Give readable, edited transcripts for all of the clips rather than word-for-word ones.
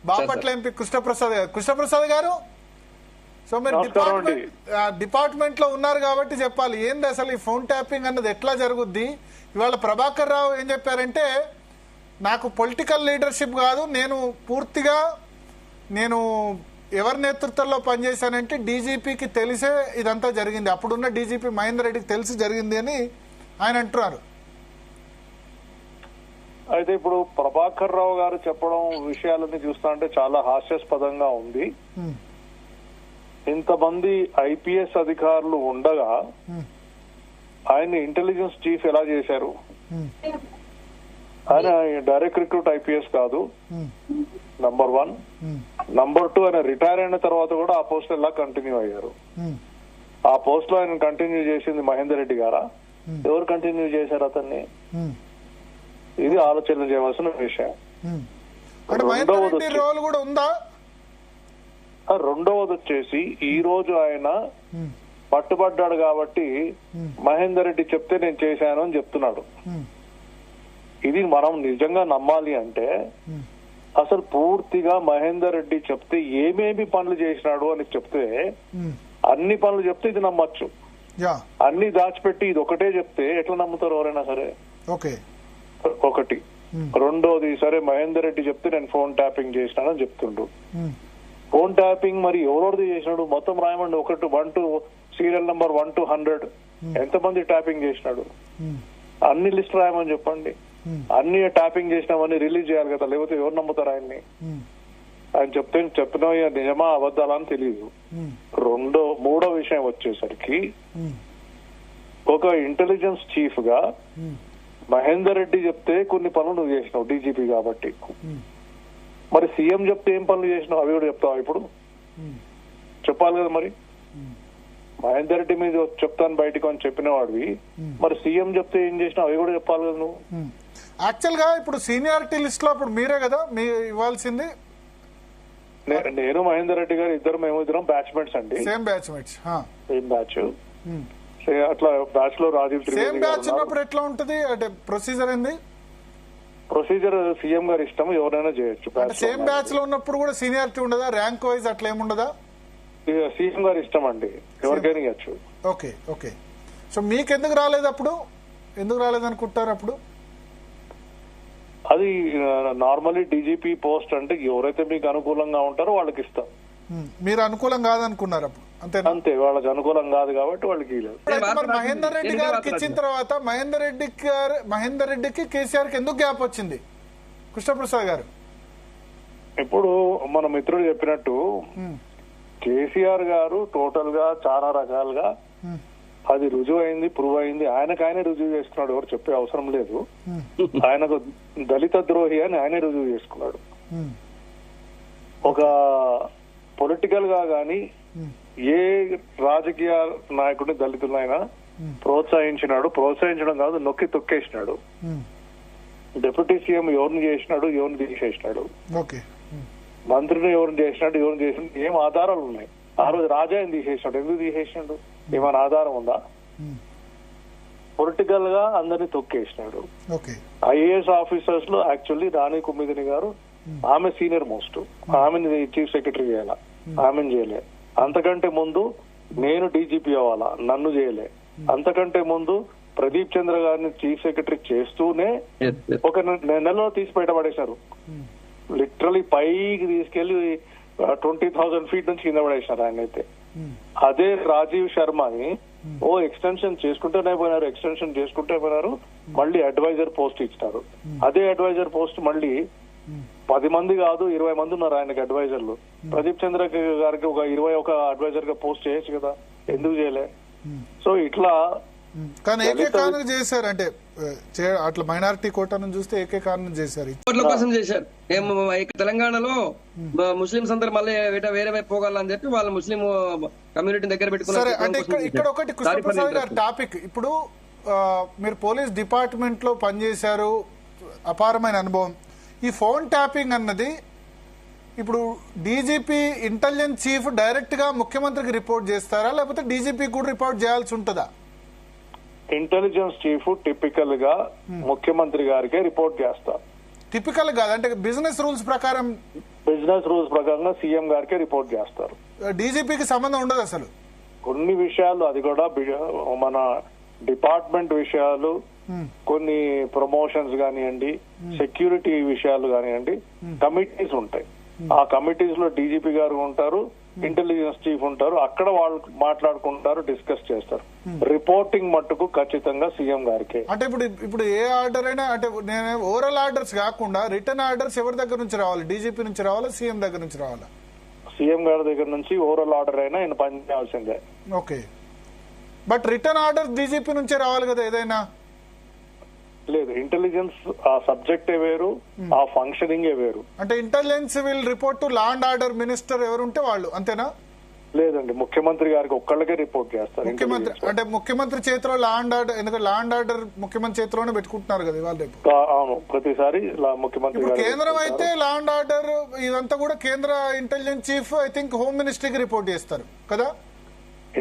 Bapatla MP Krishnaprasad గారు. So మీరు department లో ఉన్నారు కాబట్టి చెప్పాలి, ఏంది అసలు ఈ ఫోన్ ట్యాపింగ్ అన్నది ఎట్లా జరుగుద్ది? ఇవాళ ప్రభాకర్ రావు ఏం చెప్పారంటే, నాకు పొలిటికల్ లీడర్షిప్ కాదు, నేను పూర్తిగా ఎవరి నేతృత్వంలో పనిచేశానంటే డీజీపీకి తెలిసే ఇదంతా జరిగింది, అప్పుడున్న డీజీపీ మహేందర్ రెడ్డికి తెలిసి జరిగింది అని ఆయన అంటున్నారు. అయితే ఇప్పుడు ప్రభాకర్ రావు గారు చెప్పడం విషయాలన్నీ చూస్తా అంటే చాలా హాస్యాస్పదంగా ఉంది. ఇంతమంది ఐపీఎస్ అధికారులు ఉండగా ఆయన ఇంటెలిజెన్స్ చీఫ్ ఎలా చేశారు? ఆయన డైరెక్ట్ రిక్రూట్ ఐపీఎస్ కాదు, నంబర్ 1. నంబర్ 2, ఆయన రిటైర్ అయిన తర్వాత కూడా ఆ పోస్ట్ ఎలా కంటిన్యూ అయ్యారు? ఆ పోస్ట్ లో ఆయన కంటిన్యూ చేసింది మహేందర్ రెడ్డి గారా? ఎవరు కంటిన్యూ చేశారు అతన్ని? ఇది ఆలోచన చేయవలసిన విషయం. రెండవది వచ్చేసి ఈ రోజు ఆయన పట్టుబడ్డాడు కాబట్టి మహేందర్ రెడ్డి చెప్తే నేను చేశాను అని చెప్తున్నాడు. ఇది మనం నిజంగా నమ్మాలి అంటే అసలు పూర్తిగా మహేందర్ రెడ్డి చెప్తే ఏమేమి పనులు చేసినాడు అని చెప్తే, అన్ని పనులు చెప్తే ఇది నమ్మచ్చు. అన్ని దాచిపెట్టి ఇది ఒకటే చెప్తే ఎట్లా నమ్ముతారు ఎవరైనా సరే? ఒకటి. రెండోది, సరే మహేందర్ రెడ్డి చెప్తే నేను ఫోన్ ట్యాపింగ్ చేసినానని చెప్తుండు. ఫోన్ ట్యాపింగ్ మరి ఎవరోది చేసినాడు మొత్తం రాయమండి. 1 to సీరియల్ నంబర్ 1 to 100 ఎంతమంది ట్యాపింగ్ చేసినాడు అన్ని లిస్ట్ రాయమని చెప్పండి. అన్ని ట్యాపింగ్ చేసినామని రిలీజ్ చేయాలి కదా, లేకపోతే ఎవరు నమ్ముతారు ఆయన్ని? ఆయన చెప్పిన నిజమా అబద్ధాలా అని తెలియదు. మూడో విషయం వచ్చేసరికి ఒక ఇంటెలిజెన్స్ చీఫ్ గా మహేందర్ రెడ్డి చెప్తే కొన్ని పనులు నువ్వు చేసినావు డీజీపీ కాబట్టి, మరి సీఎం చెప్తే ఏం పనులు చేసినావు అవి కూడా చెప్తావా? ఇప్పుడు చెప్పాలి కదా. మరి మహేందర్ రెడ్డి మీద చెప్తాను బయటకు అని చెప్పిన వాడివి, మరి సీఎం చెప్తే ఏం చేసినావు అవి కూడా చెప్పాలి కదా నువ్వు. యాక్చువల్ గా ఇప్పుడు సీనియారిటీ లిస్ట్ లో అప్పుడు మీరే కదా మీ ఇవ్వాల్సింది. నేను మహేందర్ రెడ్డి గారు మేము ఇద్దరం బ్యాచ్మేట్స్ అండి. Same batchmates. Same batch. అట్లా బ్యాచ్ లో రాజీవ్ సేమ్ బ్యాచ్ ఉన్నప్పుడు ఎట్లా ఉంటది అంటే ప్రొసీజర్ ఏంది? ప్రొసీజర్ సీఎం గారి ఇష్టం, ఎవరైనా చేయొచ్చు. సేమ్ బ్యాచ్ లో ఉన్నప్పుడు కూడా సీనియారిటీ ఉండదా? ర్యాంక్ వైజ్ అట్లా ఏముండదా? సీఎం గారి ఇష్టం అండి, ఎవరికైనా ఇవ్వచ్చు. ఓకే. సో మీకు ఎందుకు రాలేదు అప్పుడు? ఎందుకు రాలేదు అనుకుంటారు అప్పుడు? అది నార్మల్లీ డీజీపీ పోస్ట్ అంటే ఎవరైతే మీకు అనుకూలంగా ఉంటారో వాళ్ళకి ఇస్తాం. మీరు అనుకూలం కాదనుకున్నారు అప్పుడు, అంతే. వాళ్ళకి అనుకూలం కాదు కాబట్టి వాళ్ళకి మహేందర్ రెడ్డి గారికి ఇచ్చిన తర్వాత మహేందర్ రెడ్డికి కేసీఆర్ కి ఎందుకు గ్యాప్ వచ్చింది కృష్ణప్రసాద్ గారు? ఇప్పుడు మన మిత్రుడు చెప్పినట్టు కేసీఆర్ గారు టోటల్ గా చాలా రకాలుగా అది రుజువు అయింది, ప్రూవ్ అయింది. ఆయనకు రుజువు చేసుకున్నాడు, ఎవరు చెప్పే అవసరం లేదు. ఆయనకు దళిత ద్రోహి అని ఆయనే రుజువు చేసుకున్నాడు. ఒక పొలిటికల్ గా గాని ఏ రాజకీయ నాయకుడిని దళితులైనా ప్రోత్సహించడం కాదు, నొక్కి తొక్కేసినాడు. డిప్యూటీ సీఎం ఎవరిని చేసినాడు, ఎవరిని తీసేసినాడు, మంత్రిని ఎవరిని చేసినాడు, ఏం ఆధారాలు ఉన్నాయి? ఆ రోజు రాజాని తీసేసినాడు, ఎందుకు తీసేసినాడు? ఏమైనా ఆధారం ఉందా? పొలిటికల్ గా అందరినీ తొక్కేసినాడు. ఐఏఎస్ ఆఫీసర్స్ లో యాక్చువల్లీ రాణి కుమ్మిదిని గారు ఆమె సీనియర్ మోస్ట్, ఆమెను చీఫ్ సెక్రటరీ చేయాలా, ఆమెను చేయలే. అంతకంటే ముందు నేను డీజీపీ అవ్వాలా, నన్ను చేయలే. అంతకంటే ముందు ప్రదీప్ చంద్ర గారిని చీఫ్ సెక్రటరీ చేస్తూనే ఒక నెలలో తీసి బయటపడేశారు. లిటరలీ పైకి తీసుకెళ్లి 20,000 feet నుంచి కింద పడేసినారు ఆయన అయితే. అదే రాజీవ్ శర్మని ఎక్స్టెన్షన్ చేసుకుంటూనే పోయినారు, మళ్ళీ అడ్వైజర్ పోస్ట్ ఇచ్చినారు. అదే అడ్వైజర్ పోస్ట్ మళ్ళీ 10 మంది కాదు 20 మంది ఉన్నారు ఆయనకి అడ్వైజర్లు. ప్రదీప్ చంద్ర గారికి ఒక 21 అడ్వైజర్ గా పోస్ట్ చేయొచ్చు కదా, ఎందుకు చేయలే? సో ఇట్లా కానీ ఏకే కారణం చేశారు అంటే అట్లా మైనారిటీ కోటాను చూస్తే ఏకే కారణం చేశారు, ఓట్ల కోసం చేశారు. తెలంగాణలో ముస్లింస్ అందరు మళ్ళీ వేరే వైపు పోగాలని చెప్పి వాళ్ళు ముస్లిం కమ్యూనిటీ దగ్గర పెట్టుకున్నారు. అంటే ఇక్కడ ఒకటి కృష్ణప్రసాద్ గారి టాపిక్, ఇప్పుడు మీరు పోలీస్ డిపార్ట్మెంట్ లో పనిచేశారు, అపారమైన అనుభవం. ఈ ఫోన్ ట్యాపింగ్ అన్నది ఇప్పుడు డీజీపీ ఇంటెలిజెన్స్ చీఫ్ డైరెక్ట్ గా ముఖ్యమంత్రికి రిపోర్ట్ చేస్తారా, లేకపోతే డీజీపీ కూడా రిపోర్ట్ చేయాల్సి ఉంటుందా? ఇంటెలిజెన్స్ చీఫ్ టిపికల్ గా ముఖ్యమంత్రి గారికే రిపోర్ట్ చేస్తారు. టిపికల్ కాదు, అంటే బిజినెస్ రూల్స్ ప్రకారం సీఎం గారికి రిపోర్ట్ చేస్తారు. డీజీపీకి సంబంధం ఉండదు అసలు. కొన్ని విషయాలు, అది కూడా మన డిపార్ట్మెంట్ విషయాలు, కొన్ని ప్రమోషన్స్ కానివ్వండి, సెక్యూరిటీ విషయాలు కానివ్వండి, కమిటీస్ ఉంటాయి. ఆ కమిటీస్ లో డీజీపీ గారు ఉంటారు, ఇంటెలిజెన్స్ చీఫ్ ఉంటారు. అక్కడ వాళ్ళు మాట్లాడుకుంటారు, డిస్కస్ చేస్తారు. రిపోర్టింగ్ మట్టుకు ఖచ్చితంగా సీఎం గారికి. అంటే ఇప్పుడు ఏ ఆర్డర్ అయినా, అంటే నేను ఓవరాల్ ఆర్డర్స్ కాకుండా రిటర్న్ ఆర్డర్స్ ఎవరి దగ్గర నుంచి రావాలి? డీజీపీ నుంచి రావాలా, సీఎం దగ్గర నుంచి రావాలా? సీఎం గారి దగ్గర నుంచి ఓవరాల్ ఆర్డర్ అయినా ఆయన పని చేయాల్సిందే. Okay, but return order DGP నుంచే రావాలి కదా ఏదైనా? లేదు, ఇంటెలిజెన్స్ ఆ సబ్జెక్టే వేరు, ఆ ఫంక్షనింగ్ వేరు. అంటే intelligence will report to law and order minister ఎవరుంటే వాళ్ళు, అంతేనా? లేదండి, ముఖ్యమంత్రి గారికి ఒక్కళ్ళకే రిపోర్ట్ చేస్తారు. ముఖ్యమంత్రి అంటే ముఖ్యమంత్రి చేతిలో లా అండ్ ఆర్డర్, ఎందుకంటే లా అండ్ ఆర్డర్ ముఖ్యమంత్రి చేతిలోనే పెట్టుకుంటున్నారు కదా ఇవాళ రేపు. అవును, ప్రతిసారి ముఖ్యమంత్రి. కేంద్రం అయితే లా అండ్ ఆర్డర్ ఇదంతా కూడా కేంద్ర intelligence chief I think home మినిస్ట్రీకి రిపోర్ట్ చేస్తారు కదా.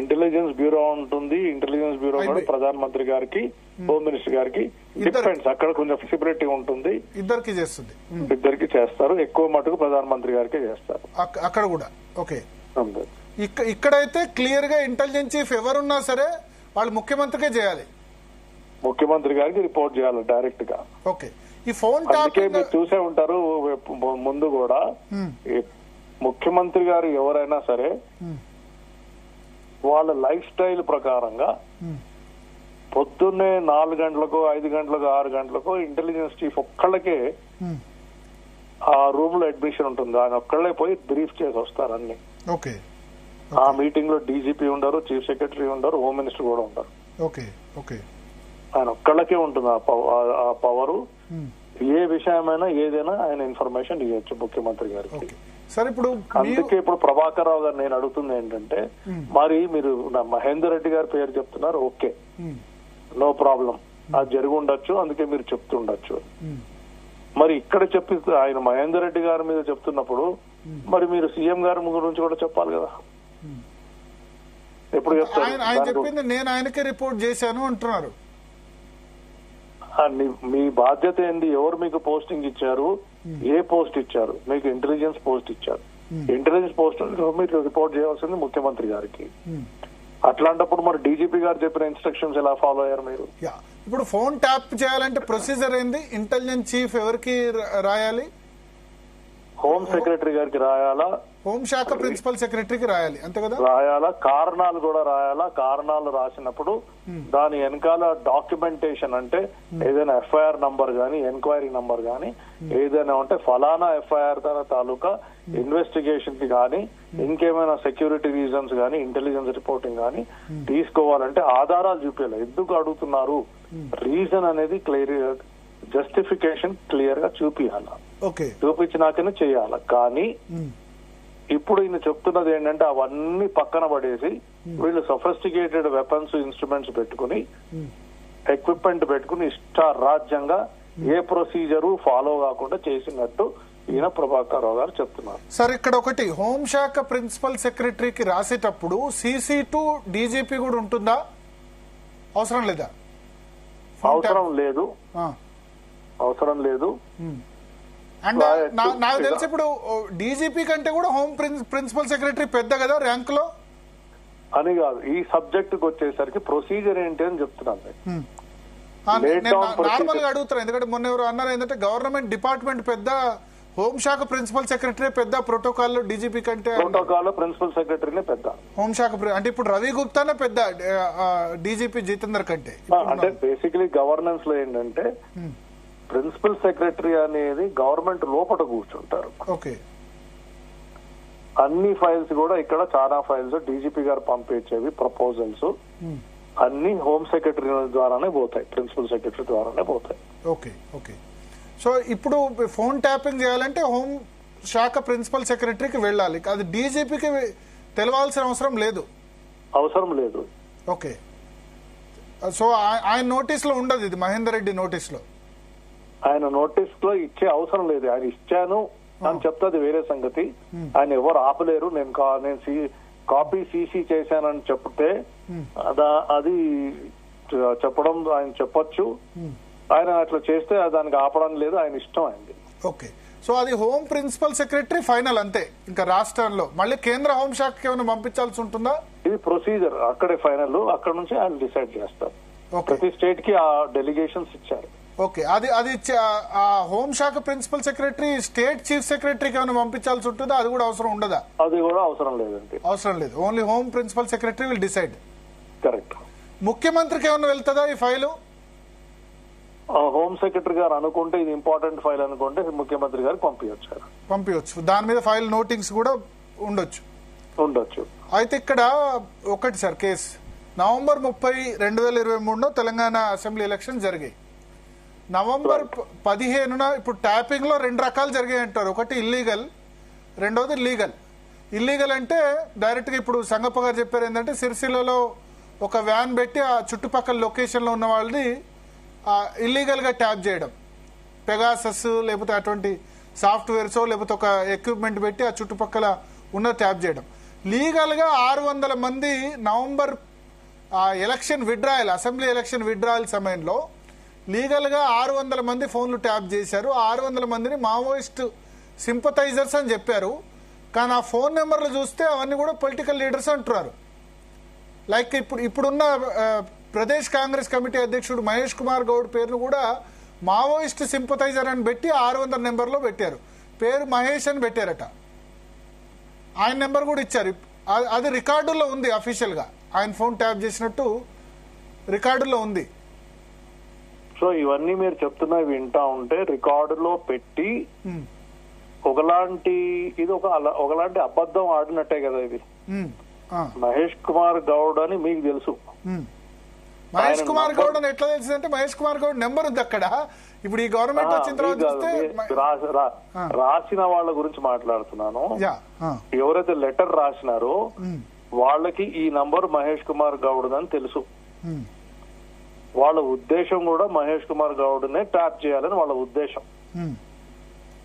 ఇంటెలిజెన్స్ బ్యూరో ఉంటుంది, ఇంటెలిజెన్స్ బ్యూరో ప్రధాన మంత్రి గారికి, హోమ్ మినిస్టర్ గారికి డిపెండ్స్. అక్కడ కొంచెం ఫ్లెక్సిబిలిటీ ఉంటుంది, ఇద్దరికి చేస్తుంది, ఇద్దరికి చేస్తారు. ఎక్కువ మటుకు ప్రధాన మంత్రి గారికి చేస్తారు అక్కడ కూడా. ఓకే, ఇక్కడైతే క్లియర్ గా ఇంటెలిజెన్స్ చీఫ్ ఎవరున్నా సరే వాళ్ళు ముఖ్యమంత్రికే చేయాలి, ముఖ్యమంత్రి గారికి రిపోర్ట్ చేయాలి డైరెక్ట్ గా. ఓకే, ఈ ఫోన్ మీరు చూసే ఉంటారు ముందు కూడా, ముఖ్యమంత్రి గారు ఎవరైనా సరే వాళ్ళ లైఫ్ స్టైల్ ప్రకారంగా పొద్దున్నే 4 గంటలకు, 5 గంటలకు, 6 గంటలకు ఇంటెలిజెన్స్ చీఫ్ ఒక్కళ్ళకే ఆ రూమ్ లో అడ్మిషన్ ఉంటుంది. ఆయన ఒక్కళ్ళే పోయి బ్రీఫ్ చేసి వస్తారు అన్ని. ఓకే, ఆ మీటింగ్ లో డీజీపీ ఉండరు, చీఫ్ సెక్రటరీ ఉండరు, హోమ్ మినిస్టర్ కూడా ఉండరు. ఓకే, ఓకే, ఆయన ఒక్కళ్ళకే ఉంటుంది ఆ పవరు. ఏ విషయమైనా ఏదైనా ఆయన ఇన్ఫర్మేషన్ ఇవ్వచ్చు ముఖ్యమంత్రి గారికి. సరే, ఇప్పుడు అందుకే ఇప్పుడు ప్రభాకర్ రావు గారు నేను అడుగుతుంది ఏంటంటే, మరి మీరు మహేందర్ రెడ్డి గారి పేరు చెప్తున్నారు, ఓకే, నో ప్రాబ్లం, అది జరిగి ఉండొచ్చు, అందుకే మీరు చెప్తుండొచ్చు. మరి ఇక్కడ చెప్పి ఆయన మహేందర్ రెడ్డి గారి మీద చెప్తున్నప్పుడు మరి మీరు సీఎం గారి గురించి కూడా చెప్పాలి కదా. ఎప్పుడు చెప్తారు? ఆయన చెప్పింది నేను ఆయనకే రిపోర్ట్ చేశాను అంటున్నారు. మీ బాధ్యత ఏంది? ఎవరు మీకు పోస్టింగ్ ఇచ్చారు? ఏ పోస్ట్ ఇచ్చారు? మీకు ఇంటెలిజెన్స్ పోస్ట్ ఇచ్చారు. ఇంటెలిజెన్స్ పోస్ట్ మీరు రిపోర్ట్ చేయాల్సింది ముఖ్యమంత్రి గారికి. అట్లాంటప్పుడు మరి డీజీపీ గారు చెప్పిన ఇన్స్ట్రక్షన్స్ ఎలా ఫాలో అయ్యారు మీరు? ఇప్పుడు ఫోన్ ట్యాప్ చేయాలంటే ప్రొసీజర్ ఏంది? ఇంటెలిజెన్స్ చీఫ్ ఎవరికి రాయాలి? హోమ్ సెక్రటరీ గారికి రాయాలా? హోంశాఖ ప్రిన్సిపల్ సెక్రటరీకి రాయాలి, అంతే కదా? రాయాలా, కారణాలు కూడా రాయాలా. కారణాలు రాసినప్పుడు దాని వెనకాల డాక్యుమెంటేషన్, అంటే ఏదైనా ఎఫ్ఐఆర్ నంబర్ గానీ, ఎంక్వైరీ నంబర్ గానీ ఏదైనా ఉంటే ఫలానా ఎఫ్ఐఆర్ తాలూకా ఇన్వెస్టిగేషన్ కి గానీ, ఇంకేమైనా సెక్యూరిటీ రీజన్స్ గానీ, ఇంటెలిజెన్స్ రిపోర్టింగ్ గానీ తీసుకోవాలంటే ఆధారాలు చూపించాలి. ఎందుకు అడుగుతున్నారు, రీజన్ అనేది క్లియర్, జస్టిఫికేషన్ క్లియర్ గా చూపించాల. చూపించినాకనే చేయాల. కానీ ఇప్పుడు ఈయన చెప్తున్నది ఏంటంటే అవన్నీ పక్కన పడేసి వీళ్ళు సొఫిస్టికేటెడ్ వెపన్స్, ఇన్స్ట్రుమెంట్స్ పెట్టుకుని, ఎక్విప్మెంట్ పెట్టుకుని ఇష్టారాజ్యంగా ఏ ప్రొసీజరు ఫాలో కాకుండా చేసినట్టు ఈయన ప్రభాకర్ రావు గారు చెప్తున్నారు. సార్, ఇక్కడ ఒకటి, హోంశాఖ ప్రిన్సిపల్ సెక్రటరీకి రాసేటప్పుడు CC టు డీజీపీ కూడా ఉంటుందా? అవసరం లేదా? అవసరం లేదు, అవసరం లేదు. అండ్ నాకు తెలిసి ఇప్పుడు డీజీపీ కంటే కూడా హోమ్ ప్రిన్సిపల్ సెక్రటరీ పెద్ద కదా ర్యాంక్ లో అని కాదు. ఈ సబ్జెక్ట్ కి వచ్చేసరికి ప్రొసీజర్ ఏంటి అని చెప్తున్నాను. నార్మల్ గా అడుగుతారు, ఎందుకంటే మొన్న ఎవరు అన్నారు ఏంటంటే గవర్నమెంట్ డిపార్ట్మెంట్ పెద్ద, హోంశాఖ ప్రిన్సిపల్ సెక్రటరీ పెద్ద ప్రోటోకాల్ లో డీజీపీ కంటే. ప్రోటోకాల్ ప్రిన్సిపల్ సెక్రటరీనే పెద్ద, హోంశాఖ అంటే ఇప్పుడు రవి గుప్తానే పెద్ద డీజీపీ జితేందర్ కంటే. అంటే బేసికలీ గవర్నెన్స్ లో ఏంటంటే ప్రిన్సిపల్ సెక్రటరీ అనేది గవర్నమెంట్ లోపల కూర్చుంటారు. ఓకే, అన్ని ఫైల్స్ కూడా ఇక్కడ చాలా ఫైల్స్ డీజీపీ గారు పంపించేవి ప్రపోజల్స్ అన్ని హోమ్ సెక్రటరీ ద్వారానే పోతాయి, ప్రిన్సిపల్ సెక్రటరీ ద్వారానే పోతాయి. Okay, okay. సో ఇప్పుడు ఫోన్ ట్యాపింగ్ చేయాలంటే హోం శాఖ ప్రిన్సిపల్ సెక్రటరీకి వెళ్ళాలి, అది డీజీపీకి తెలవాల్సిన అవసరం లేదు. అవసరం లేదు. ఓకే, సో ఆయన నోటీస్ లో ఉండదు, ఇది మహేందర్ రెడ్డి నోటీస్ లో. ఆయన నోటీస్ లో ఇచ్చే అవసరం లేదు. ఆయన ఇచ్చాను అని చెప్తే వేరే సంగతి. ఆయన ఎవరు ఆపలేరు. నేను కాపీ సీసీ చేశానని చెప్తే అది చెప్పడం ఆయన చెప్పొచ్చు. ఆయన అట్లా చేస్తే దానికి ఆపడం లేదు, ఆయన ఇష్టం అయింది. ఓకే, సో అది హోమ్ ప్రిన్సిపల్ సెక్రటరీ ఫైనల్ అంతే, ఇంకా రాష్ట్రంలో మళ్ళీ కేంద్ర హోంశాఖకి ఏమైనా పంపించాల్సి ఉంటుందా? ఇది ప్రొసీజర్, అక్కడే ఫైనల్, అక్కడ నుంచి ఆయన డిసైడ్ చేస్తారు. ఓకే, ప్రతి స్టేట్ కి ఆ డెలిగేషన్స్ ఇచ్చారు. ఓకే, అది ఆ హోంశాఖ ప్రిన్సిపల్ సెక్రటరీ స్టేట్ చీఫ్ సెక్రటరీకి ఏమైనా పంపించాల్సి ఉంటుందా? అది కూడా అవసరం ఉండదా? అది కూడా అవసరం లేదండి. అవసరం లేదు, only home principal secretary will decide. Correct. ముఖ్యమంత్రికి ఏమైనా వెళ్తుందా ఈ ఫైలు? హోమ్ సెక్రటరీ గారు అనుకుంటే ఇది ఇంపార్టెంట్ ఫైల్ అనుకుంటే ముఖ్యమంత్రి గారికి పంపించవచ్చు. దాని మీద ఫైల్ నోటింగ్స్ కూడా ఉండొచ్చు. అయితే ఇక్కడ ఒకటి sir case, November 30, 2023 Telangana assembly election జరిగాయి. నవంబర్ 15 ఇప్పుడు ట్యాపింగ్ లో 2 రకాలు జరిగాయి అంటారు. ఒకటి ఇల్లీగల్, రెండోది లీగల్. ఇల్లీగల్ అంటే డైరెక్ట్ గా ఇప్పుడు సంగప్ప గారు చెప్పారు ఏంటంటే సిరిసిల్లలో ఒక వ్యాన్ పెట్టి ఆ చుట్టుపక్కల లొకేషన్ లో ఉన్న వాళ్ళని ఇల్లీగల్ గా ట్యాప్ చేయడం, పెగాసస్ లేకపోతే అటువంటి సాఫ్ట్వేర్స్ లేకపోతే ఒక ఎక్విప్మెంట్ పెట్టి ఆ చుట్టుపక్కల ఉన్న ట్యాప్ చేయడం. లీగల్ గా 600 మంది November election withdrawal, assembly election withdrawal సమయంలో లీగల్ గా 600 మంది ఫోన్లు ట్యాప్ చేశారు. 600 మందిని మావోయిస్ట్ సింపథైజర్స్ అని చెప్పారు. కానీ ఆ ఫోన్ నెంబర్లు చూస్తే అవన్నీ కూడా పొలిటికల్ లీడర్స్ అంటున్నారు. లైక్ ఇప్పుడున్న ప్రదేశ్ కాంగ్రెస్ కమిటీ అధ్యక్షుడు మహేష్ కుమార్ గౌడ్ పేరును కూడా మావోయిస్ట్ సింపథైజర్ అని పెట్టి 600 నెంబర్లో పెట్టారు. పేరు మహేష్ అని పెట్టారట. ఆయన నెంబర్ కూడా ఇచ్చారు. అది రికార్డుల్లో ఉంది, అఫీషియల్ గా ఆయన ఫోన్ ట్యాప్ చేసినట్టు రికార్డుల్లో ఉంది. సో ఇవన్నీ మీరు చెప్తున్నవి వింటా ఉంటే రికార్డులో పెట్టి ఒకలాంటి అబద్ధం ఆడినట్టే కదా ఇది. మహేష్ కుమార్ గౌడ్ అని మీకు తెలుసు. మహేష్ కుమార్ గౌడ్ అని ఎట్లా తెలుసు అంటే మహేష్ కుమార్ గౌడ్ నెంబర్ ఉంది అక్కడ. ఇప్పుడు ఈ గవర్నమెంట్ వచ్చిన తర్వాత చూస్తే రాసిన వాళ్ళ గురించి మాట్లాడుతున్నాను. ఎవరైతే లెటర్ రాసినారో వాళ్ళకి ఈ నంబర్ మహేష్ కుమార్ గౌడ్ అని తెలుసు. వాళ్ళ ఉద్దేశం కూడా మహేష్ కుమార్ గౌడ్ నే ట్యాప్ చేయాలని వాళ్ళ ఉద్దేశం.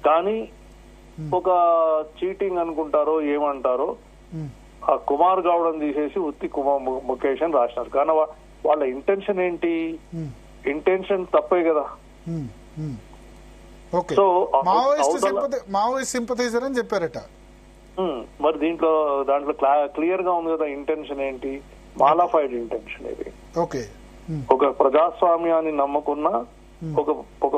కానీ ఒక చీటింగ్ అనుకుంటారో ఏమంటారో ఆ కుమార్ గౌడ్ అని తీసేసి ఉత్తి కుమార్ ముఖేష్ అని రాసినారు. కానీ వాళ్ళ ఇంటెన్షన్ ఏంటి? ఇంటెన్షన్ తప్పే కదా. సో మావోయిస్ట్ సింపథైజర్ అని చెప్పారట. మరి దాంట్లో క్లియర్ గా ఉంది కదా ఇంటెన్షన్ ఏంటి? మాలాఫైడ్ ఇంటెన్షన్ ఇది. ఒక ప్రజాస్వామ్యాన్ని నమ్ముకున్న ఒక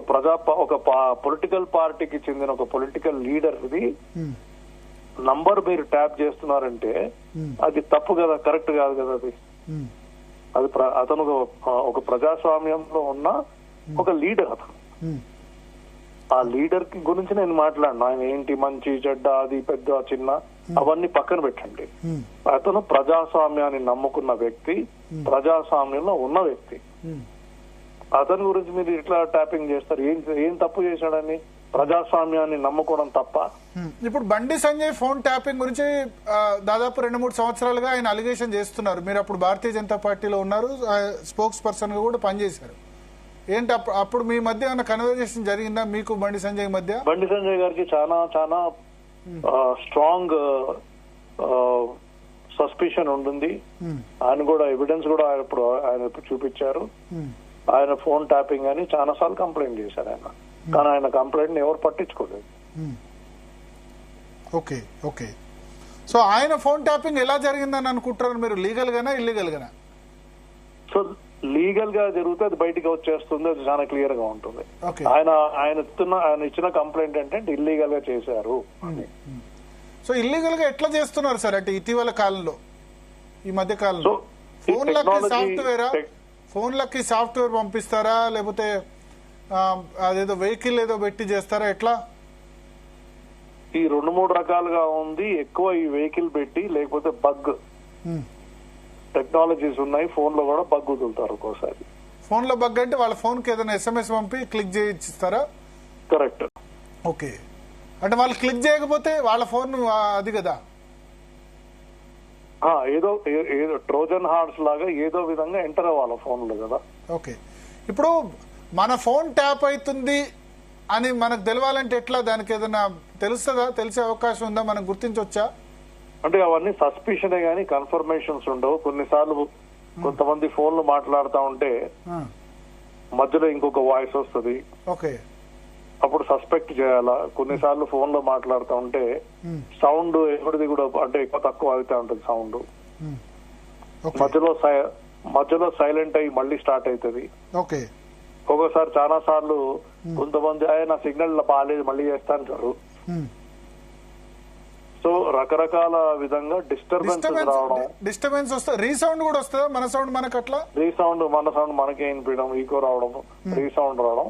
పొలిటికల్ పార్టీకి చెందిన ఒక పొలిటికల్ లీడర్ ది నంబర్ మీరు ట్యాప్ చేస్తున్నారంటే అది తప్పు కదా, కరెక్ట్ కాదు కదా. అది అతను ఒక ప్రజాస్వామ్యంలో ఉన్న ఒక లీడర్. అతను ఆ లీడర్ కి గురించి నేను మాట్లాడినా. ఆయన ఏంటి మంచి చెడ్డ అది పెద్ద చిన్న అవన్నీ పక్కన పెట్టండి. అతను ప్రజాస్వామ్యాన్ని నమ్ముకున్న వ్యక్తి, ప్రజాస్వామ్యంలో ఉన్న వ్యక్తి. అతని గురించి మీరు ఇట్లా ట్యాపింగ్ చేస్తారు? ఏం తప్పు చేశాడని? ప్రజాస్వామ్యాన్ని నమ్ముకోవడం తప్ప? ఇప్పుడు బండి సంజయ్ ఫోన్ ట్యాపింగ్ గురించి దాదాపు 2-3 సంవత్సరాలుగా ఆయన అలిగేషన్ చేస్తున్నారు. మీరు అప్పుడు భారతీయ జనతా పార్టీలో ఉన్నారు, స్పోక్స్ పర్సన్ గా కూడా పనిచేశారు. ఏంటి అప్పుడు మీ మధ్య ఏమైనా కన్వర్జేషన్ జరిగిందా మీకు బండి సంజయ్ మధ్య? బండి సంజయ్ గారికి చాలా స్ట్రాంగ్ సస్పిషన్ ఉంటుంది. ఆయన కూడా ఎవిడెన్స్ కూడా ఆయన చూపించారు. ఆయన ఫోన్ ట్యాపింగ్ అని చాలా సార్లు కంప్లైంట్ చేశారు ఆయన. కానీ ఆయన కంప్లైంట్ ఎవరు పట్టించుకోలేదు. ఓకే. సో ఆయన ఫోన్ ట్యాపింగ్ ఎలా జరిగిందని అనుకుంటారు మీరు? లీగల్ గానా ఇల్లీగల్ గానా? సో లీగల్ గా జరిగితే అది బయటికి వచ్చేస్తుంది, అది చాలా క్లియర్ గా ఉంటుంది. ఆయన ఇచ్చిన కంప్లైంట్ ఏంటంటే ఇల్లీగల్ గా చేశారు. సో ఇల్లీగల్ గా ఎట్లా చేస్తున్నారు సార్? అంటే ఇటీవల కాలంలో, ఈ మధ్య కాలంలో ఫోన్లకి సాఫ్ట్వేర్ పంపిస్తారా, లేకపోతే అదేదో వెహికల్ ఏదో పెట్టి చేస్తారా, ఎట్లా? ఈ 2-3 రకాలుగా ఉంది. ఎక్కువ ఈ వెహికల్ పెట్టి, లేకపోతే బగ్ టెక్నాలజీస్ ఉన్నాయి. ఫోన్ లో కూడా బగ్ వదులుతారు ఒక్కోసారి. ఫోన్ లో బగ్ అంటే వాళ్ళ ఫోన్ కి ఏదైనా SMS పంపి క్లిక్ చేయిస్తారా? కరెక్ట్. ఓకే, అంటే వాళ్ళు క్లిక్ చేయకపోతే వాళ్ళ ఫోన్ అది కదా, ఏదో ట్రోజన్ హార్ట్స్ లాగా ఏదో విధంగా ఎంటర్ అవ్వాలి ఫోన్ లో కదా. ఓకే, ఇప్పుడు మన ఫోన్ ట్యాప్ అవుతుంది అని మనకు తెలవాలంటే ఎట్లా? దానికి ఏదైనా తెలుస్తుందా? తెలిసే అవకాశం ఉందా? మనం గుర్తించవచ్చా? అంటే అవన్నీ సస్పిషనే గానీ కన్ఫర్మేషన్స్ ఉండవు. కొన్నిసార్లు కొంతమంది ఫోన్లు మాట్లాడుతూ ఉంటే మధ్యలో ఇంకొక వాయిస్ వస్తుంది. ఓకే, అప్పుడు సస్పెక్ట్ చేయాలా. కొన్నిసార్లు ఫోన్ లో మాట్లాడుతూ ఉంటే సౌండ్ ఎవరిది కూడా అంటే ఎక్కువ తక్కువ అవుతా ఉంటుంది సౌండ్. మధ్యలో సైలెంట్ అయ్యి మళ్ళీ స్టార్ట్ అవుతుంది. ఒక్కోసారి చాలా సార్లు కొంతమంది నా సిగ్నల్ బాగాలేదు మళ్ళీ చేస్తా అంటారు. సో రకరకాల విధంగా డిస్టర్బెన్స్ వస్తుంది. రీసౌండ్ కూడా వస్తుందా? మన సౌండ్ మనకు అట్లా మన సౌండ్ మనకే వినిపించడం, ఈకో రావడం, రీసౌండ్ రావడం,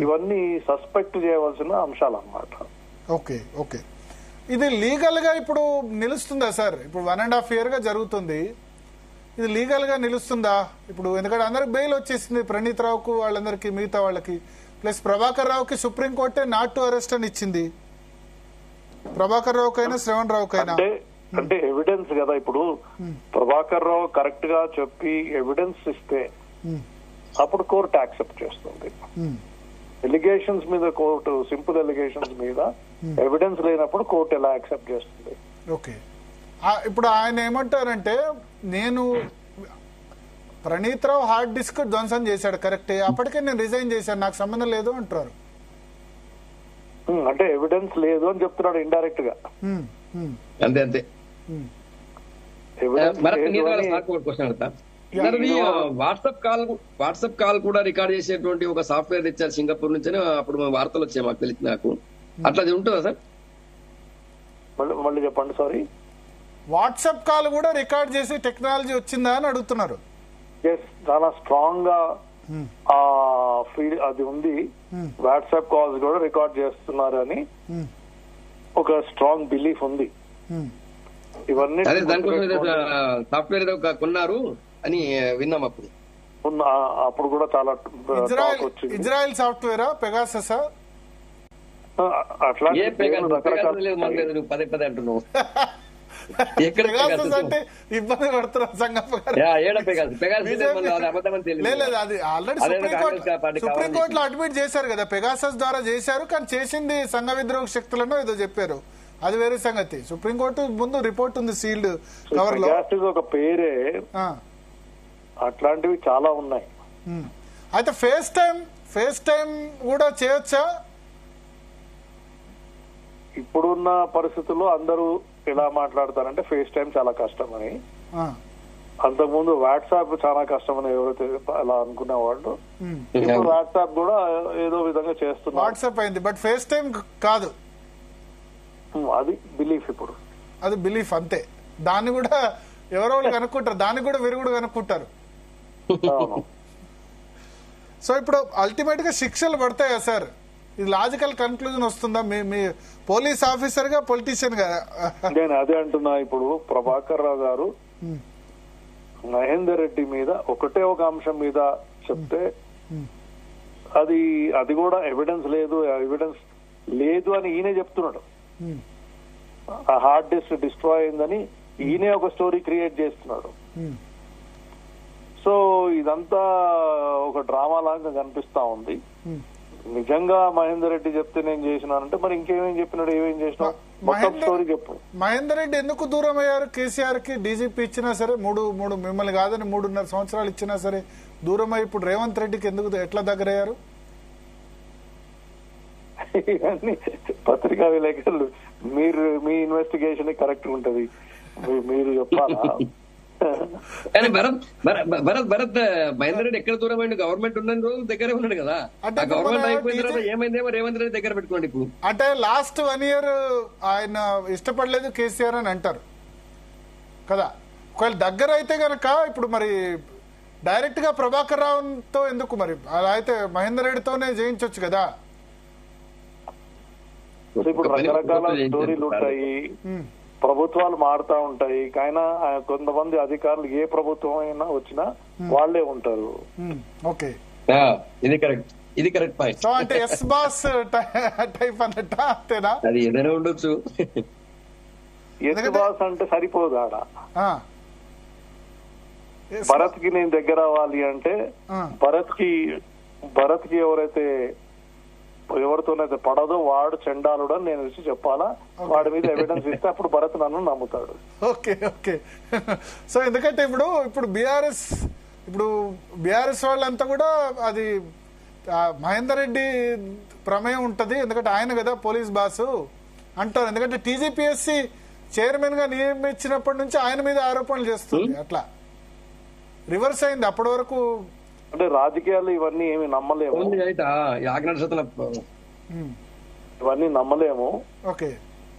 ఇవన్నీ సస్పెక్ట్ చేయవలసిన అంశాలు అన్నమాట. Okay okay. ఇది లీగల్ గా ఇప్పుడు నిలుస్తుందా సార్? ఇప్పుడు 1.5 year గా జరుగుతుంది. ఇది లీగల్ గా నిలుస్తుందా ఇప్పుడు? ఎందుకంటే అందరికి బెయిల్ వచ్చేసింది, ప్రణీత్ రావుకు వాళ్ళందరికీ, మిగతా వాళ్ళకి. ప్లస్ ప్రభాకర్ రావుకి సుప్రీంకోర్టే నాట్ టు అరెస్ట్ అని ఇచ్చింది. ప్రభాకర్ రావుకైనా శ్రవణ్ రావుకైనా అంటే ఎవిడెన్స్ కదా. ఇప్పుడు ప్రభాకర్ రావు కరెక్ట్ గా చెప్పి ఎవిడెన్స్ ఇస్తే అప్పుడు కోర్టు యాక్సెప్ట్ చేస్తుంది. ఎలిగేషన్స్ మీద కోర్టు, సింపుల్ ఎలిగేషన్స్ మీద ఎవిడెన్స్ లేనప్పుడు కోర్టు ఎలా యాక్సెప్ట్ చేస్తుంది? ఓకే. ఇప్పుడు ఆయన ఏమంటారంటే, నేను ప్రణీత్ రావు హార్డ్ డిస్క్ ధ్వంసం చేశాడు కరెక్టే, అప్పటికే నేను రిజైన్ చేశాను, నాకు సంబంధం లేదు అంటారు. అంటే ఎవిడెన్స్ లేదు అని చెప్తున్నాడు ఇండైరెక్ట్ గా. అంతే అంతే. వాట్సాప్ కాల్ కూడా రికార్డ్ చేసేటువంటి ఒక సాఫ్ట్వేర్ తెచ్చారు సింగపూర్ నుంచి, అప్పుడు వార్తలు వచ్చాయి మాకు తెలిసి. నాకు అట్లా అది ఉంటుందా సార్? మళ్ళీ చెప్పండి. సారీ, వాట్సాప్ కాల్ కూడా రికార్డ్ చేసే టెక్నాలజీ వచ్చిందా అని అడుగుతున్నారు. చాలా స్ట్రాంగ్ గా అది ఉంది. వాట్సాప్ కాల్స్ కూడా రికార్డ్ చేస్తున్నారు అని ఒక స్ట్రాంగ్ బిలీఫ్ ఉంది. ఇవన్నీ సాఫ్ట్వేర్ కొన్నారు అని విన్నాం. అప్పుడు కూడా చాలా ఇజ్రాయెల్ సాఫ్ట్వేరా, పెగాససా? అట్లా పదే పదే అంటున్నావు. అంటే ఇబ్బంది పడుతున్నారు సంగప్ప గారు. అది ఆల్రెడీ సుప్రీంకోర్టులో అడ్మిట్ చేశారు కదా, పెగాసస్ ద్వారా చేశారు. కానీ చేసింది సంఘ విద్రోహ శక్తులను ఏదో చెప్పారు, అది వేరే సంగతి. సుప్రీంకోర్టు ముందు రిపోర్ట్ ఉంది సీల్డ్ కవర్ లో. ఒక పేరే, అట్లాంటివి చాలా ఉన్నాయి. అయితే ఫేస్ టైం కూడా చేయొచ్చా? ఇప్పుడున్న పరిస్థితుల్లో అందరూ ఎలా మాట్లాడతారంటే ఫేస్ టైం చాలా కష్టమని. అంతకుముందు వాట్సాప్ చాలా కష్టమని ఎవరైతే అలా అనుకునే వాళ్ళు, ఇప్పుడు వాట్సాప్ కూడా ఏదో విధంగా చేస్తున్నారు. వాట్సాప్ అయింది, బట్ ఫేస్ టైం కాదు. అది బిలీఫ్. ఇప్పుడు అది బిలీఫ్ అంతే. దాన్ని కూడా ఎవరో వాళ్ళు కనుక్కుంటారు, దాన్ని కూడా విరుగుడు కనుక్కుంటారు. సో ఇప్పుడు అల్టిమేట్ గా శిక్షలు పడతాయా సార్? ఇది లాజికల్ కన్క్లూజన్ వస్తుందా మీ పోలీస్ ఆఫీసర్ గా, పొలిటీషియన్ గా? నేను అదే అంటున్నా. ఇప్పుడు ప్రభాకర్ రావు గారు మహేందర్ రెడ్డి మీద ఒకటే ఒక అంశం మీద చెప్తే అది కూడా ఎవిడెన్స్ లేదు అని ఈయనే చెప్తున్నాడు. ఆ హార్డ్ డిస్క్ డిస్ట్రాయ్ అయిందని ఈయనే ఒక స్టోరీ క్రియేట్ చేస్తున్నాడు. సో ఇదంతా ఒక డ్రామా లాగా కనిపిస్తా ఉంది. నిజంగా మహేందర్ రెడ్డి చెప్తే నేను చేసినానంటే మరి ఇంకేమేం చెప్పినాడు, ఏమేం చేసినా మొత్తం స్టోరీ చెప్పు. మహేందర్ రెడ్డి ఎందుకు దూరం అయ్యారు? కేసీఆర్ కి డీజీపీ ఇచ్చినా సరే, మూడు మిమ్మల్ని కాదని 3.5 సంవత్సరాలు ఇచ్చినా సరే దూరం అయ్యి ఇప్పుడు రేవంత్ రెడ్డికి ఎందుకు ఎట్లా దగ్గరయ్యారు? ఇవన్నీ పత్రికా విలేకరులు, మీ ఇన్వెస్టిగేషన్ కరెక్ట్ ఉంటది, మీరు చెప్పాలా? కానీ భరత్ మహేందర్ రెడ్డి ఎక్కడ దూరం అయింది? గవర్నమెంట్ ఉన్న రోజు దగ్గరే ఉన్నాడు కదా. గవర్నమెంట్ అయిపోయిన తర్వాత ఏమైందేమో రేవంత్ రెడ్డి దగ్గర పెట్టుకోండి. ఇప్పుడు అంటే లాస్ట్ 1 year ఆయన ఇష్టపడలేదు కేసీఆర్ అని అంటారు కదా. ఒకవేళ దగ్గర అయితే గనక ఇప్పుడు మరి డైరెక్ట్ గా ప్రభాకర్ రావుతో ఎందుకు మరి? అలా అయితే మహేందర్ రెడ్డితోనే చేయించవచ్చు కదా. ఇప్పుడు రకరకాల స్టోరీలు ఉంటాయి, ప్రభుత్వాలు మారుతా ఉంటాయి. కానీ కొంతమంది అధికారులు ఏ ప్రభుత్వం అయినా వచ్చినా వాళ్లే ఉంటారు. ఓకే, ఇది కరెక్ట్ పాయింట్. సో అంటే ఎస్ బాస్ టైప్ అన్నట్ట, అంతేనా? అది ఏదైనా ఉండొచ్చు. ఎస్ బాస్ అంటే సరిపోదు. ఆడ భరత్ కి నేను దగ్గర అవ్వాలి అంటే భరత్ కి ఎవరితోనైతే పడదో వాడు చెండాలుడు అని నేను వచ్చి చెప్పాలా, వాడి మీద ఎవిడెన్స్ ఇస్తే అప్పుడు భరత్ నన్ను నమ్ముతాడు. Okay okay. సో ఎందుకంటే ఇప్పుడు బీఆర్ఎస్ వాళ్ళంతా కూడా అది మహేందర్ రెడ్డి ప్రమేయం ఉంటది, ఎందుకంటే ఆయన కదా పోలీస్ బాసు అంటారు. ఎందుకంటే టీజీపీఎస్సీ చైర్మన్ గా నియమించినప్పటి నుంచి ఆయన మీద ఆరోపణలు చేస్తుంది. అట్లా రివర్స్ అయింది. అప్పటి వరకు అంటే రాజకీయాలు ఇవన్నీ ఏమి నమ్మలేము, ఇవన్నీ నమ్మలేము. ఓకే,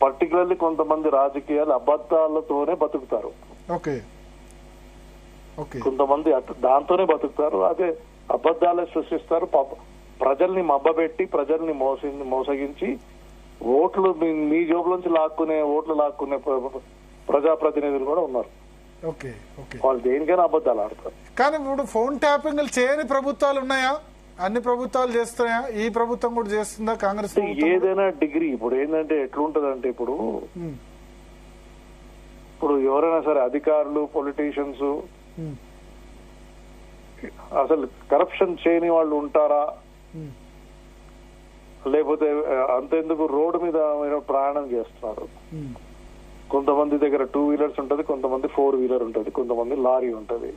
పర్టికులర్లీ కొంతమంది రాజకీయాలు అబద్ధాలతోనే బతుకుతారు. ఓకే ఓకే, కొంతమంది దాంతోనే బతుకుతారు. అదే అబద్ధాలే సృష్టిస్తారు. ప్రజల్ని మబ్బబెట్టి ప్రజల్ని మోసగించి ఓట్లు మీ జోబులోంచి ఓట్లు లాక్కునే ప్రజాప్రతినిధులు కూడా ఉన్నారు. ఓకే ఓకే, వాళ్ళు దేనికైనా అబద్ధాలు ఆడతారు. కానీ ఇప్పుడు ఫోన్ ట్యాపింగ్లు చేయని ప్రభుత్వాలు ఉన్నాయా? అన్ని ప్రభుత్వాలు చేస్తున్నాయా? ఈ ప్రభుత్వం కూడా చేస్తుందా? కాంగ్రెస్ ఏదైనా డిగ్రీ ఇప్పుడు ఏంటంటే ఎట్లుంటదంటే ఇప్పుడు ఎవరైనా సరే అధికారులు పొలిటీషియన్స్ అసలు కరప్షన్ చేయని వాళ్ళు ఉంటారా? లేకపోతే అంతెందుకు రోడ్డు మీద ప్రయాణం చేస్తున్నారు. కొంతమంది దగ్గర 2 వీలర్స్ ఉంటది, కొంతమంది 4 వీలర్ ఉంటది, కొంతమంది లారీ ఉంటది.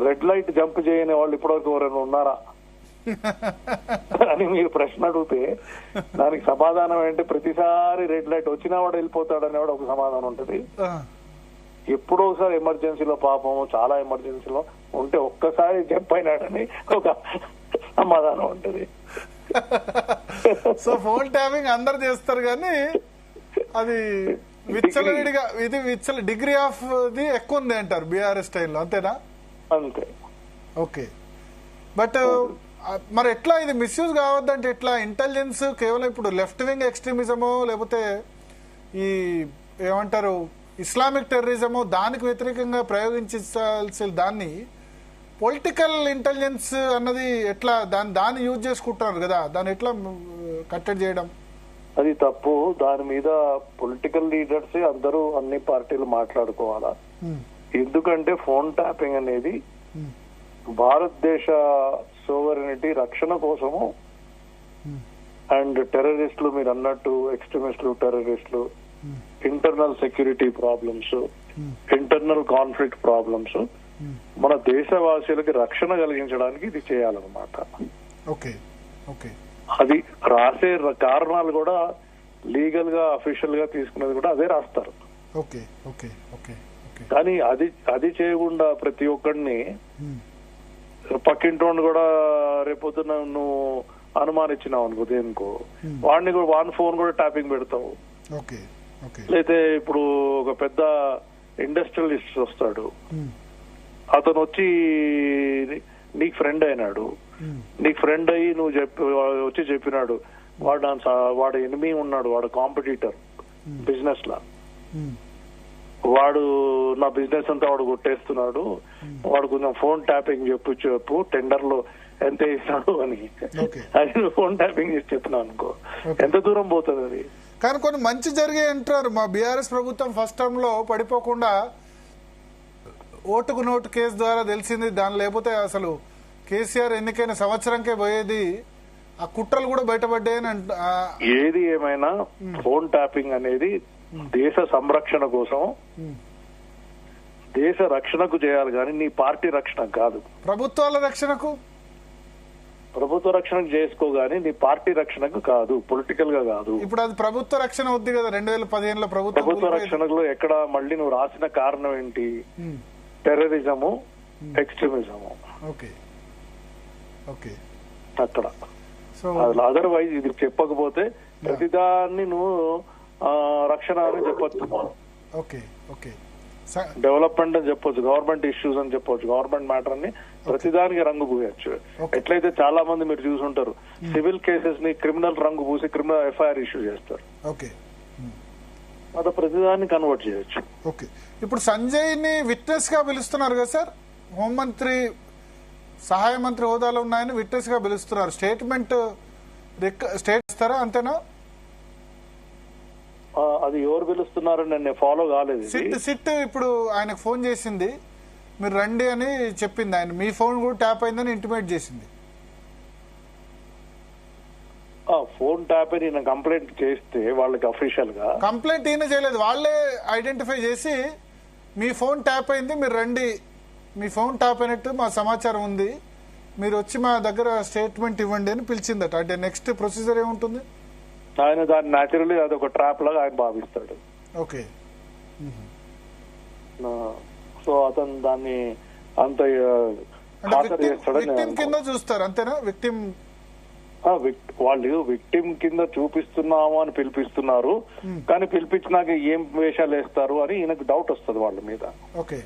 రెడ్ లైట్ జంప్ చేయని వాళ్ళు ఇప్పటివరకు ఎవరైనా ఉన్నారా అని మీరు ప్రశ్న అడిగితే దానికి సమాధానం ఏంటంటే ప్రతిసారి రెడ్ లైట్ వచ్చినా వాడు వెళ్ళిపోతాడనే వాడు ఒక సమాధానం ఉంటది. ఎప్పుడో ఒకసారి ఎమర్జెన్సీలో పాపం చాలా ఎమర్జెన్సీలో ఉంటే ఒక్కసారి జంప్ అయినాడని ఒక సమాధానం ఉంటది. సో ఫోన్ ట్యాపింగ్ అందరు చేస్తారు కానీ అది విచ్చలవిడిగా డిగ్రీ ఆఫ్ ది ఎక్కువ ఉంది అంటారు బీఆర్ఎస్ స్టైల్లో, అంతేనా? అంతే. ఓకే, బట్ మరి ఎట్లా ఇది మిస్యూజ్ కావద్దంటే ఎట్లా? ఇంటెలిజెన్స్ కేవలం ఇప్పుడు లెఫ్ట్ వింగ్ ఎక్స్ట్రీమిజమో లేకపోతే ఈ ఏమంటారు ఇస్లామిక్ టెర్రరిజమో దానికి వ్యతిరేకంగా ప్రయోగించాల్సిన దాన్ని పొలిటికల్ ఇంటెలిజెన్స్ అన్నది ఎట్లా దాన్ని యూజ్ చేసుకుంటున్నారు కదా, దాన్ని ఎట్లా కట్టడి చేయడం? అది తప్పు. దాని మీద పొలిటికల్ లీడర్స్ అందరూ అన్ని పార్టీలు మాట్లాడుకోవాలా. ఎందుకంటే ఫోన్ ట్యాపింగ్ అనేది భారతదేశ సోవరెనిటీ రక్షణ కోసము అండ్ టెర్రరిస్టులు మీరు అన్నట్టు ఎక్స్ట్రీమిస్టులు టెర్రరిస్టులు internal security problems internal conflict problems మన దేశవాసులకి రక్షణ కలిగించడానికి ఇది చేయాలన్నమాట. ఓకే ఓకే, అది రాసే కారణాలు కూడా లీగల్ గా అఫీషియల్ గా తీసుకునేది కూడా అదే రాస్తారు. ఓకే ఓకే ఓకే, కానీ అది చేయకుండా ప్రతి ఒక్కడిని పక్కింటోని కూడా రేపొద్దున నువ్వు అనుమానించినావు అనుకో దేనికో వాడిని కూడా వాన్ ఫోన్ కూడా ట్యాపింగ్ పెడతావు. లేతే ఇప్పుడు ఒక పెద్ద ఇండస్ట్రియలిస్ట్ వస్తాడు, అతను వచ్చి నీకు ఫ్రెండ్ అయినాడు, నీకు ఫ్రెండ్ అయ్యి నువ్వు వచ్చి చెప్పినాడు వాడు ఎనిమి ఉన్నాడు, వాడు కాంపిటీటర్ బిజినెస్ లా, వాడు నా బిజినెస్ అంతా వాడు కొట్టేస్తున్నాడు, వాడు కొంచెం ఫోన్ ట్యాపింగ్ చెప్పు టెండర్ లో ఎంత ఇస్తాడు అని అది నువ్వు ఫోన్ ట్యాపింగ్ చేసి చెప్పినావు అనుకో ఎంత దూరం పోతుంది అది. కానీ కొన్ని మంచి జరిగే అంటారు. మా బీఆర్ఎస్ ప్రభుత్వం ఫస్ట్ టర్మ్ లో పడిపోకుండా ఓటుకు నోటు కేసు ద్వారా తెలిసింది, దాని లేకపోతే అసలు కేసీఆర్ ఎన్నికైన సంవత్సరంకే పోయేది, ఆ కుట్రలు కూడా బయటపడ్డాయని ఏది ఏమైనా ఫోన్ ట్యాపింగ్ అనేది దేశ సంరక్షణ కోసం దేశ రక్షణకు చేయాలి కానీ నీ పార్టీ రక్షణ కాదు. ప్రభుత్వాల రక్షణకు ప్రభుత్వ రక్షణకు చేసుకోగాని నీ పార్టీ రక్షణకు కాదు, పొలిటికల్ గా కాదు. ఇప్పుడు అది ప్రభుత్వ రక్షణ ఉంది కదా 2015లో ప్రభుత్వ రక్షణలో ఎక్కడ మళ్ళీ నువ్వు రాసిన కారణం ఏంటి? టెర్రరిజము ఎక్స్ట్రీమిజము. ఓకే ఓకే, అక్కడ అదర్వైజ్ ఇది చెప్పకపోతే ప్రతిదాన్ని నువ్వు రక్షణ అని చెప్పొచ్చు, ఓకే ఓకే డెవలప్మెంట్ అని చెప్పొచ్చు, గవర్నమెంట్ ఇష్యూస్ అని చెప్పొచ్చు, గవర్నమెంట్ మ్యాటర్ అని ప్రతిదానికి రంగు పూయచ్చు. ఎట్లయితే చాలా మంది మీరు చూసుంటారు సివిల్ కేసెస్ ని క్రిమినల్ రంగు పూసి క్రిమినల్ ఎఫ్ఐఆర్ ఇష్యూ చేస్తారు, అది ప్రతిదాన్ని కన్వర్ట్ చేయొచ్చు. ఓకే, ఇప్పుడు సంజయ్ ని విట్నెస్ గా పిలుస్తున్నారు కదా సార్, హోంమంత్రి సహాయ మంత్రి హోదాలో ఉన్నాయని విట్నెస్ గా పిలుస్తున్నారు, స్టేట్మెంట్ ఇస్తారా? అంతేనా? అది ఎవరు పిలుస్తున్నారని నేను ఫాలో కాలేదు. సిట్ ఇప్పుడు ఆయనకు ఫోన్ చేసింది, మీరు రండి అని చెప్పింది, ఆయన మీ ఫోన్ కూడా ట్యాప్ అయిందని ఇంటిమేట్ చేసింది. ఫోన్ ట్యాప్ అని నేను కంప్లైంట్ చేస్తే వాళ్ళకి అఫీషియల్ గా కంప్లైంట్ ఈయన చేయలేదు, వాళ్ళే ఐడెంటిఫై చేసి మీ ఫోన్ ట్యాప్ అయింది, మీరు రండి, మీ ఫోన్ ట్యాప్ అయినట్టు మా సమాచారం ఉంది, మీరు వచ్చి మా దగ్గర స్టేట్మెంట్ ఇవ్వండి అని పిలిచిందట. అంటే నెక్స్ట్ ప్రొసీజర్ ఏముంటుంది? ఆయన దాన్ని న్యాచురల్లీ అదొక ట్రాప్ లాగా ఆయన భావిస్తాడు. ఓకే. సో అతను దాన్ని అంత ఖాతరు చేస్తాడని విక్టిమ్ కింద చూస్తారు అంతేనా? విక్టిమ్ వాళ్ళు విక్టిమ్ కింద చూపిస్తున్నాము అని పిలిపిస్తున్నారు, కానీ పిలిపించినాక ఏం వేషాలు వేస్తారు అని ఈయనకు డౌట్ వస్తుంది వాళ్ళ మీద. ఓకే.